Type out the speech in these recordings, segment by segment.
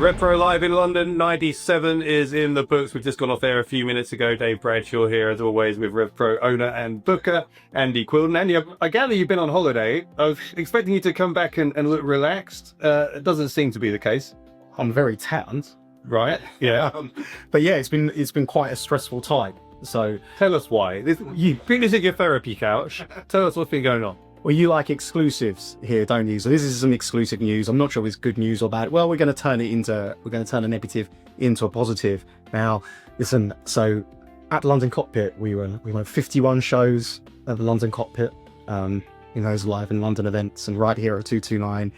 Rev Pro live in London, 97 is in the books. We've just gone off air a few minutes ago. Dave Bradshaw here, as always, with Rev Pro owner and booker, Andy Quildan. Andy, I gather you've been on holiday. I was expecting you to come back and look relaxed. It doesn't seem to be the case. I'm very tanned, Right? Yeah. but yeah, it's been quite a stressful time. So Tell us why. You think this is your therapy couch. Tell us what's been going on. well, you like exclusives here, don't you? So this is some exclusive news. I'm not sure if it's good news or bad. Well, we're going to turn a negative into a positive. Now, listen. So at London Cockpit, we went 51 shows at the London Cockpit. In those live in London events, and right here at 229.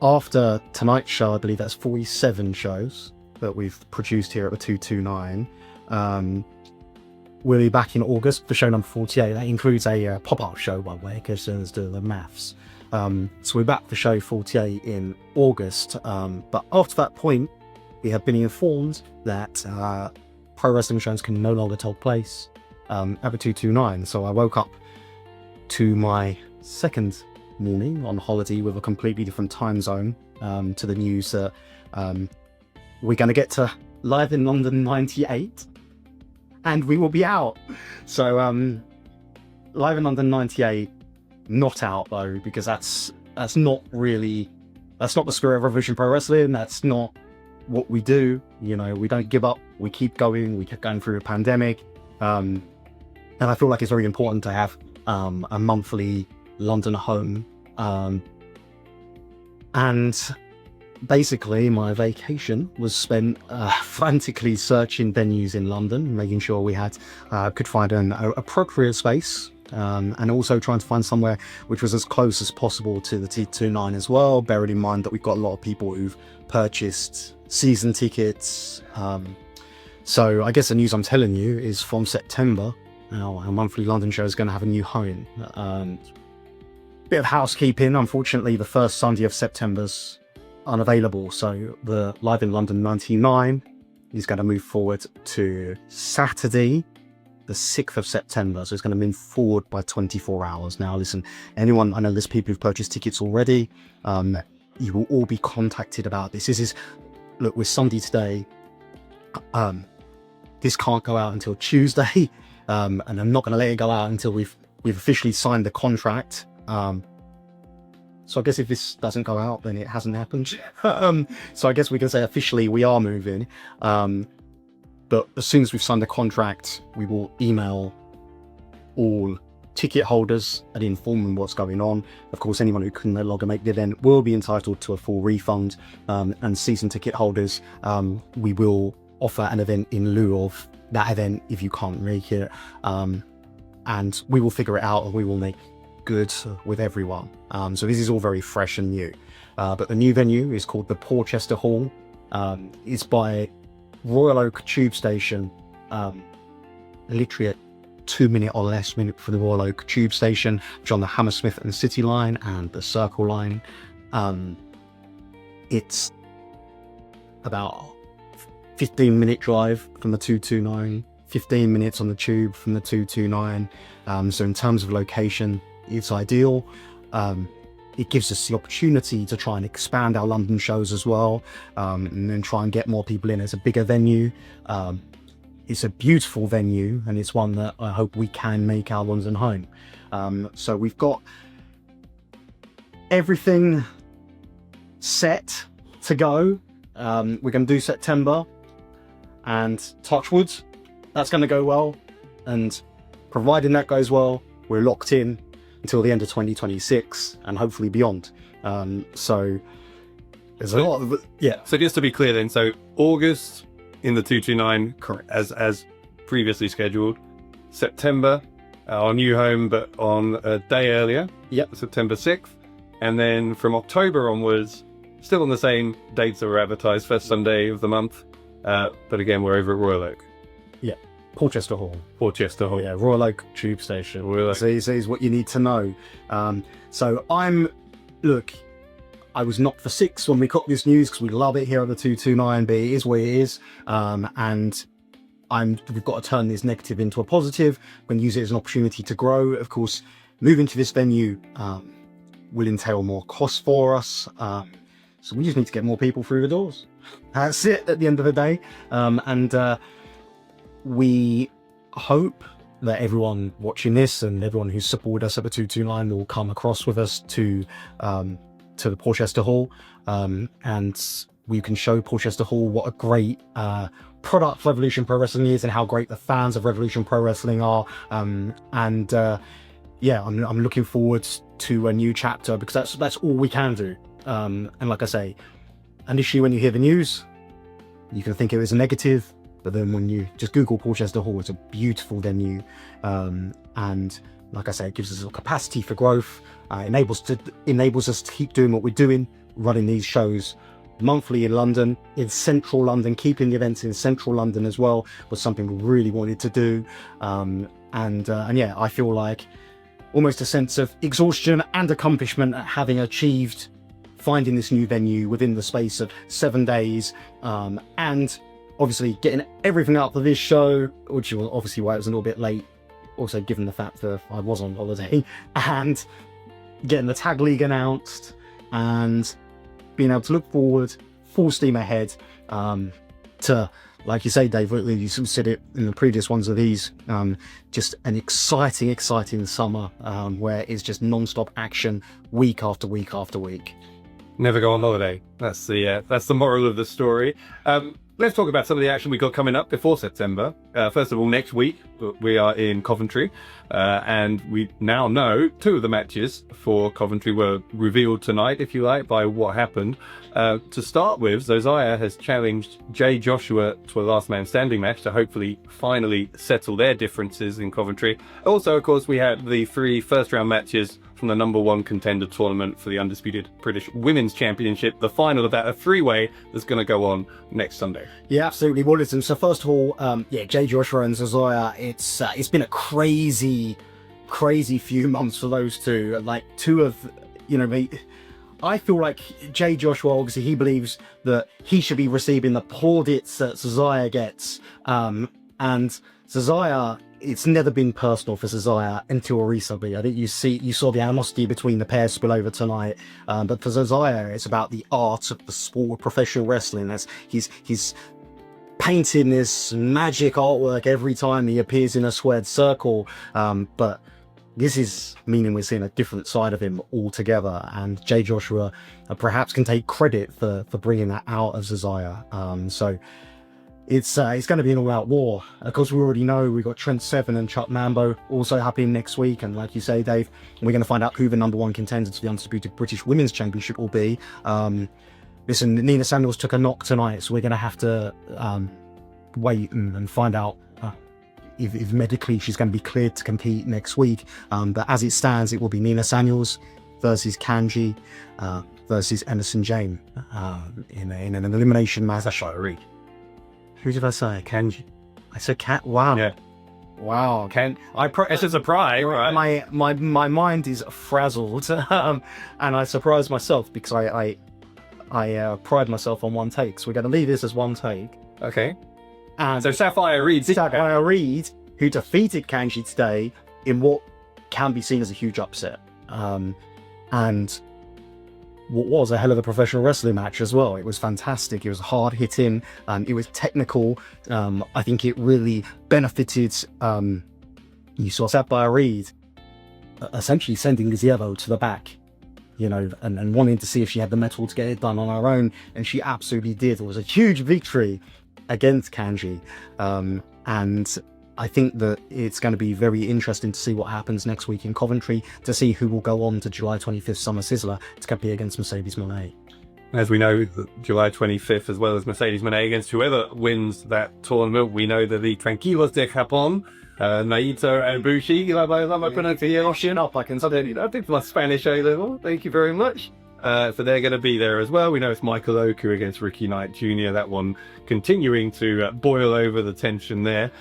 After tonight's show, I believe that's 47 shows that we've produced here at the 229. We'll be back in August for show number 48. That includes a pop-up show, by the way, because there's the maths. So we're back for show 48 in August. But after that point, we have been informed that pro wrestling shows can no longer take place at the 229. So I woke up to my second morning on holiday with a completely different time zone to the news that we're going to get to live in London 98 and we will be out. So live in London 98, not out though, because that's not the spirit of Revolution Pro Wrestling. That's not what we do. You know, we don't give up, we keep going. We kept going through a pandemic, and I feel like it's very important to have a monthly London home. And basically my vacation was spent frantically searching venues in London, making sure we could find an appropriate space, and also trying to find somewhere which was as close as possible to the T29 as well, bearing in mind that we've got a lot of people who've purchased season tickets. So I guess the news I'm telling you is from September, our monthly London show is going to have a new home. Bit of housekeeping. Unfortunately, the first Sunday of September's unavailable, so the Live in London 99 is going to move forward to Saturday, the 6th of September. So it's going to move forward by 24 hours. Now, listen, I know there's people who've purchased tickets already. You will all be contacted about this. Look, we're Sunday today. This can't go out until Tuesday, and I'm not going to let it go out until we've officially signed the contract. So I guess if this doesn't go out, then it hasn't happened. So I guess we can say officially we are moving. But as soon as we've signed the contract, we will email all ticket holders and inform them what's going on. Of course, anyone who can no longer make the event will be entitled to a full refund. And season ticket holders, we will offer an event in lieu of that event if you can't make it. And we will figure it out, and we will make good with everyone. So this is all very fresh and new. But the new venue is called the Porchester Hall. It's by Royal Oak Tube Station, literally a 2 minute or less minute for the Royal Oak Tube Station, which is on the Hammersmith and City line and the Circle line. It's about 15-minute drive from the 229, 15 minutes on the tube from the 229. So in terms of location, it's ideal. It gives us the opportunity to try and expand our London shows as well, and then try and get more people in. It's a bigger venue. It's a beautiful venue, and it's one that I hope we can make our London home. So we've got everything set to go. We're going to do September, and touch wood, that's going to go well. And providing that goes well, we're locked in until the end of 2026 and hopefully beyond. So there's a lot of, yeah. So just to be clear then, so August in the 229, Correct. as previously scheduled. September, our new home, but on a day earlier. Yep. September 6th. And then from October onwards, still on the same dates that were advertised, first Sunday of the month. But again, we're over at Royal Oak. Yeah. Porchester Hall. Porchester Hall. Yeah, Royal Oak Tube Station. Royal Oak. So this is what you need to know. So I was knocked for six when we got this news because we love it here at the 229, but it is what it is. And we've got to turn this negative into a positive. We're going to use it as an opportunity to grow. Of course, moving to this venue will entail more costs for us. So we just need to get more people through the doors. That's it at the end of the day. We hope that everyone watching this and everyone who's supported us at the 229 will come across with us to the Porchester Hall, and we can show Porchester Hall what a great product Revolution Pro Wrestling is and how great the fans of Revolution Pro Wrestling are. Yeah, I'm looking forward to a new chapter, because that's all we can do. And like I say, initially when you hear the news, you can think it was a negative, but then when you just Google Porchester Hall, it's a beautiful venue. And like I say, it gives us a capacity for growth, enables us to keep doing what we're doing, running these shows monthly in London, in central London, keeping the events in central London as well, was something we really wanted to do. And yeah, I feel like almost a sense of exhaustion and accomplishment at having achieved finding this new venue within the space of 7 days, and obviously getting everything up for this show, which was obviously why it was a little bit late, also given the fact that I was on holiday, and getting the tag league announced, and being able to look forward full steam ahead to, like you say, Dave, you said it in the previous ones of these, just an exciting summer, where it's just non-stop action week after week after week. Never go on holiday. That's the moral of the story. Let's talk about some of the action we got coming up before September. First of all, next week we are in Coventry, and we now know 2 of the matches for Coventry were revealed tonight, if you like, by what happened. To start with, Zozaya has challenged Jay Joshua to a last man standing match to hopefully finally settle their differences in Coventry. Also, of course, we had the 3 first round matches from the #1 contender tournament for the Undisputed British Women's Championship. The final of that, a 3-way that's going to go on next Sunday. Yeah, absolutely. Well, listen, so first of all, yeah, Jay Joshua and Zozaya, it's been a crazy few months for those two. Like, 2 of, I feel like Jay Joshua, obviously, he believes that he should be receiving the plaudits that Zozaya gets. And Zozaya, it's never been personal for Zozaya until recently. I think you saw the animosity between the pair spill over tonight. But for Zozaya, it's about the art of the sport of professional wrestling. As he's painting this magic artwork every time he appears in a squared circle. But this is meaning we're seeing a different side of him altogether, and Jay Joshua perhaps can take credit for bringing that out of Zozaya. So it's going to be an all-out war. Of course, we already know we've got Trent Seven and Chuck Mambo also happening next week, and like you say, Dave, we're going to find out who the #1 contender to the Undisputed British Women's Championship will be. Listen, Nina Samuels took a knock tonight, so we're going to have to wait and find out if medically she's going to be cleared to compete next week. But as it stands, it will be Nina Samuels versus Kangji versus Emerson James in an elimination match. Sapphire Reed. Who did I say? Kangji. I said Cat. Wow. Yeah. Wow. It's a surprise, right? My mind is frazzled, and I surprised myself because I pride myself on one take. So we're going to leave this as one take. Okay. And so Sapphire Reed, who defeated Kangji today in what can be seen as a huge upset, and what was a hell of a professional wrestling match as well. It was fantastic. It was hard hitting. It was technical. I think it really benefited. You saw Sapphire Reed essentially sending Gazebo to the back, and wanting to see if she had the metal to get it done on her own, and she absolutely did. It was a huge victory against Kangji, and I think that it's going to be very interesting to see what happens next week in Coventry, to see who will go on to July 25th Summer Sizzler to compete against Mercedes Mone. As we know, July 25th, as well as Mercedes Mone, against whoever wins that tournament, we know that the Tranquilos de Japón, Naito and Bushi, my pronunciation up, I think my Spanish A-level, thank you very much. So they're going to be there as well. We know it's Michael Oku against Ricky Knight Jr. That one continuing to boil over the tension there.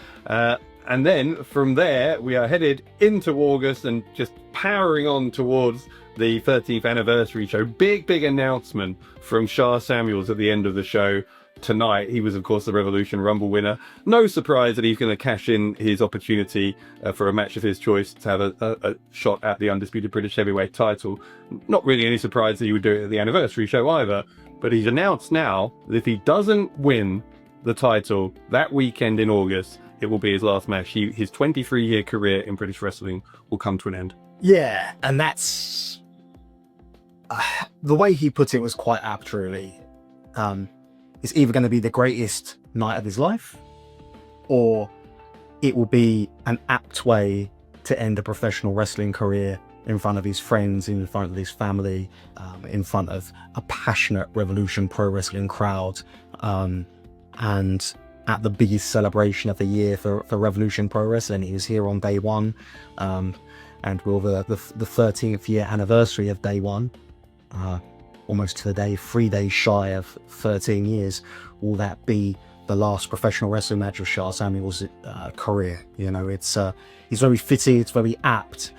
And then from there, we are headed into August and just powering on towards the 13th anniversary show. Big announcement from Sha Samuels at the end of the show tonight. He was, of course, the Revolution Rumble winner. No surprise that he's going to cash in his opportunity for a match of his choice to have a shot at the Undisputed British Heavyweight title. Not really any surprise that he would do it at the anniversary show either. but he's announced now that if he doesn't win the title that weekend in August, it will be his last match. His 23-year career in British wrestling will come to an end. Yeah, and that's the way he put it was quite apt, really. It's either going to be the greatest night of his life, or it will be an apt way to end a professional wrestling career in front of his friends, in front of his family, in front of a passionate Revolution Pro Wrestling crowd, and at the biggest celebration of the year for Revolution Pro Wrestling. He was here on day one, and will the 13th year anniversary of day one, almost to the day, 3 days shy of 13 years, will that be the last professional wrestling match of Sha Samuels' career? You know, it's very fitting, it's very apt,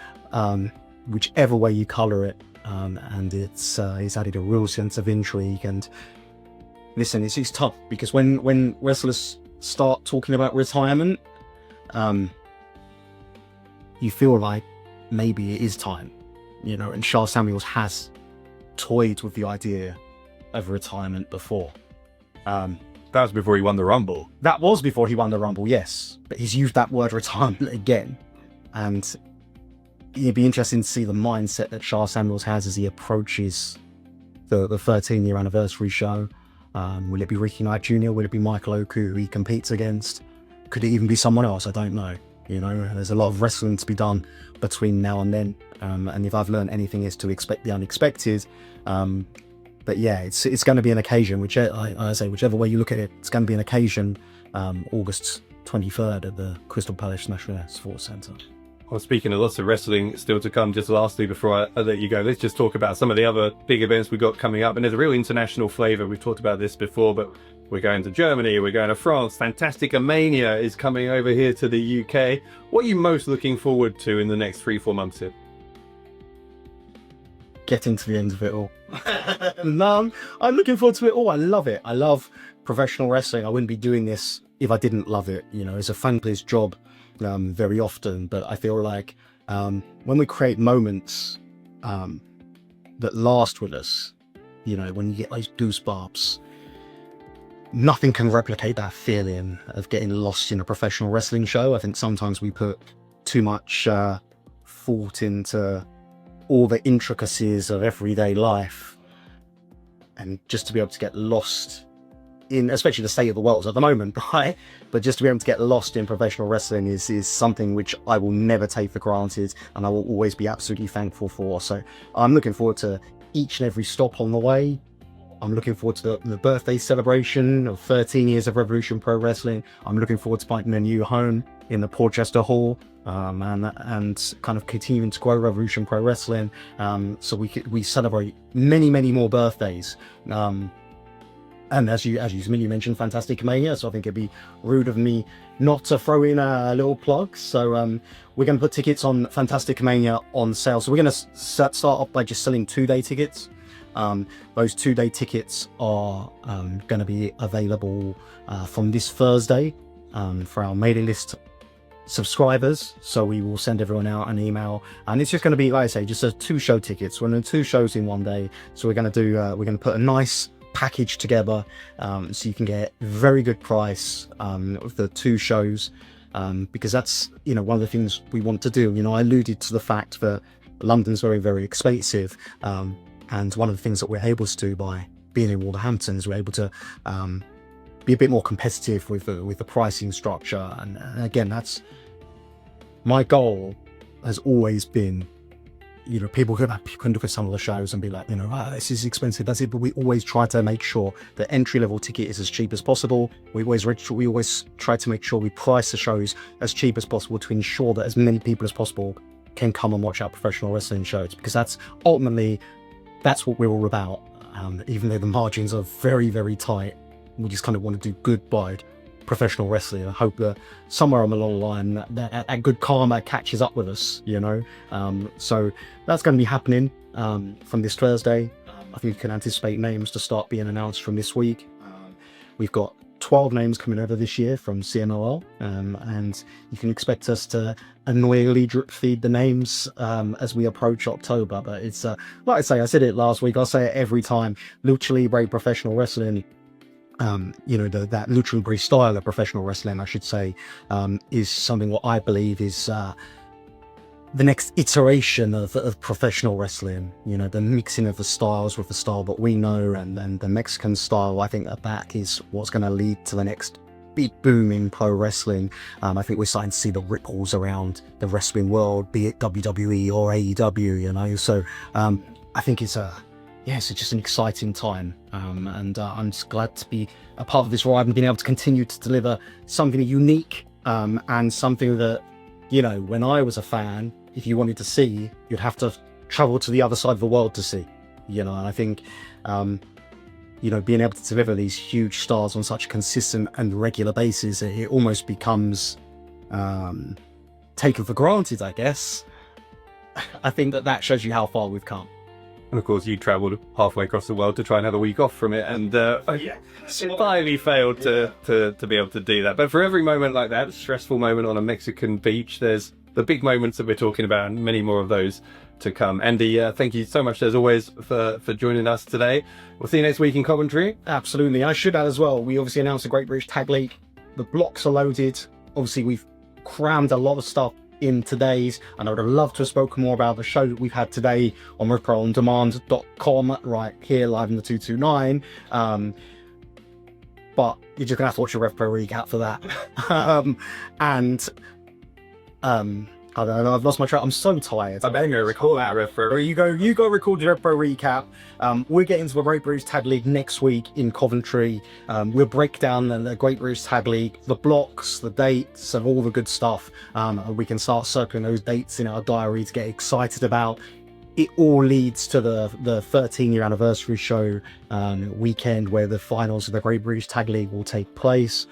whichever way you colour it, and it's added a real sense of intrigue. And listen, it's tough, because when wrestlers start talking about retirement, you feel like maybe it is time, you know, and Sha Samuels has toyed with the idea of retirement before. That was before he won the Rumble. That was before he won the Rumble, yes, but he's used that word retirement again, and it'd be interesting to see the mindset that Sha Samuels has as he approaches the 13-year anniversary show. Will it be Ricky Knight Jr.? Will it be Michael Oku, who he competes against? Could it even be someone else? I don't know. You know, there's a lot of wrestling to be done between now and then. And if I've learned anything, is to expect the unexpected. But yeah, it's going to be an occasion, whichever way you look at it, it's going to be an occasion, August 23rd at the Crystal Palace National Sports Centre. Well, speaking of lots of wrestling still to come, just lastly, before I let you go, let's just talk about some of the other big events we've got coming up. And there's a real international flavour. We've talked about this before, but we're going to Germany, we're going to France. Fantastica Mania is coming over here to the UK. What are you most looking forward to in the next 3-4 months here? Getting to the end of it all. No, I'm looking forward to it all. I love it. I love professional wrestling. I wouldn't be doing this if I didn't love it. You know, it's a thankless job very often, but I feel like when we create moments that last with us, you know, when you get those goosebumps, nothing can replicate that feeling of getting lost in a professional wrestling show. I think sometimes we put too much thought into all the intricacies of everyday life, and just to be able to get lost in, especially the state of the world at the moment, right? But just to be able to get lost in professional wrestling is something which I will never take for granted, and I will always be absolutely thankful for. So I'm looking forward to each and every stop on the way. I'm looking forward to the birthday celebration of 13 years of Revolution Pro Wrestling. I'm looking forward to finding a new home in the Portchester Hall, and kind of continuing to grow Revolution Pro Wrestling, so we celebrate many more birthdays. And as you mentioned, Fantastica Mania, so I think it'd be rude of me not to throw in a little plug. So we're going to put tickets on Fantastica Mania on sale. So we're going to start off by just selling 2-day tickets. Those 2-day tickets are going to be available from this Thursday for our mailing list subscribers. So we will send everyone out an email, and it's just going to be, like I say, just a 2-show tickets. We're doing 2 shows in one day. So we're going to put a nice package together, so you can get a very good price of the 2 shows, because that's, you know, one of the things we want to do. You know, I alluded to the fact that London's very expensive, and one of the things that we're able to do by being in Wolverhampton is we're able to be a bit more competitive with the pricing structure. And again, that's my goal, has always been, you know, people can look at some of the shows and be like, you know, this is expensive, that's it, but we always try to make sure the entry-level ticket is as cheap as possible. We always try to make sure we price the shows as cheap as possible to ensure that as many people as possible can come and watch our professional wrestling shows, because that's ultimately, that's what we're all about. Even though the margins are very tight, we just kind of want to do good by professional wrestling. I hope that somewhere along the line that good karma catches up with us, you know. So that's going to be happening from this Thursday. I think you can anticipate names to start being announced from this week. We've got 12 names coming over this year from CMLL, and you can expect us to annoyingly drip feed the names as we approach October. But it's like I say, I said it last week, I'll say it every time. Lucha Libre professional wrestling, you know, that Lucha Libre style of professional wrestling, I should say, is something what I believe is the next iteration of professional wrestling. You know, the mixing of the styles with the style that we know, and then the Mexican style. I think that is what's going to lead to the next big boom in pro wrestling. I think we're starting to see the ripples around the wrestling world, be it WWE or AEW, you know. So I think it's just an exciting time, and I'm just glad to be a part of this ride and being able to continue to deliver something unique, and something that, you know, when I was a fan, if you wanted to see, you'd have to travel to the other side of the world to see, you know. And I think, you know, being able to deliver these huge stars on such a consistent and regular basis, it almost becomes taken for granted, I guess. I think that shows you how far we've come. And of course, you travelled halfway across the world to try and have a week off from it, and finally failed to be able to do that. But for every moment like that, stressful moment on a Mexican beach, there's the big moments that we're talking about, and many more of those to come. Andy, thank you so much as always for joining us today. We'll see you next week in Coventry. Absolutely. I should add as well, we obviously announced the Great British Tag League. The blocks are loaded. Obviously, we've crammed a lot of stuff in today's, and I would have loved to have spoken more about the show that we've had today on RevProOnDemand.com, right here live in the 229. But you're just gonna have to watch the Rev Pro recap for that. I don't know, I've lost my track. I'm so tired. I better go recall that Rev Pro. You go record the Rev Pro recap. We're getting to the Great British Tag League next week in Coventry. We'll break down the Great British Tag League, the blocks, the dates, and all the good stuff. We can start circling those dates in our diary to get excited about. It all leads to the 13-year anniversary show weekend, where the finals of the Great British Tag League will take place.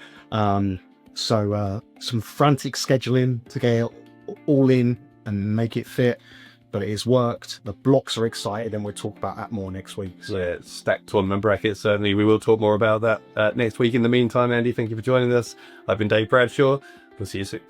So some frantic scheduling to get all in and make it fit, but it has worked. The blocks are excited, and we'll talk about that more next week. So yeah, stacked tournament bracket, certainly. We will talk more about that next week. In the meantime, Andy, thank you for joining us. I've been Dave Bradshaw. We'll see you soon.